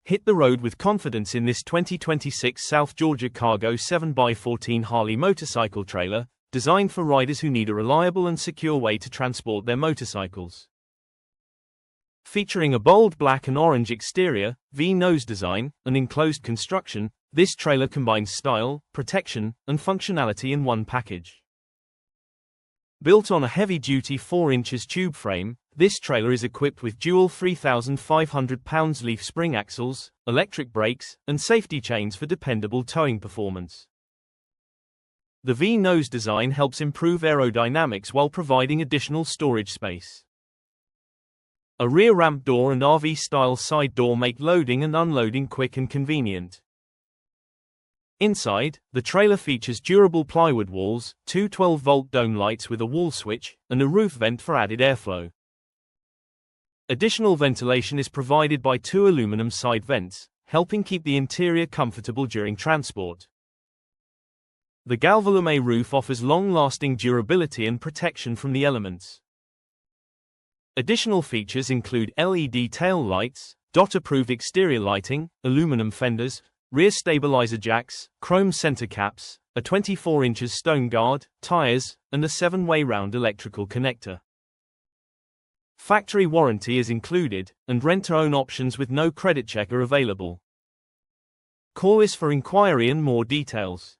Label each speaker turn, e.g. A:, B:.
A: Hit the road with confidence in this 2026 South Georgia Cargo 7x14 Harley motorcycle trailer, designed for riders who need a reliable and secure way to transport their motorcycles. Featuring a bold black and orange exterior, V-nose design, and enclosed construction, this trailer combines style, protection, and functionality in one package. Built on a heavy-duty 4-inch tube frame, this trailer is equipped with dual 3,500 pounds leaf spring axles, electric brakes, and safety chains for dependable towing performance. The V-nose design helps improve aerodynamics while providing additional storage space. A rear ramp door and RV-style side door make loading and unloading quick and convenient. Inside, the trailer features durable plywood walls, two 12-volt dome lights with a wall switch, and a roof vent for added airflow. Additional ventilation is provided by two aluminum side vents, helping keep the interior comfortable during transport. The Galvalume roof offers long-lasting durability and protection from the elements. Additional features include LED tail lights, dot-approved exterior lighting, aluminum fenders, rear stabilizer jacks, chrome center caps, a 24-inch stone guard, tires, and a 7-way round electrical connector. Factory warranty is included, and rent-to-own options with no credit check are available. Call us for inquiry and more details.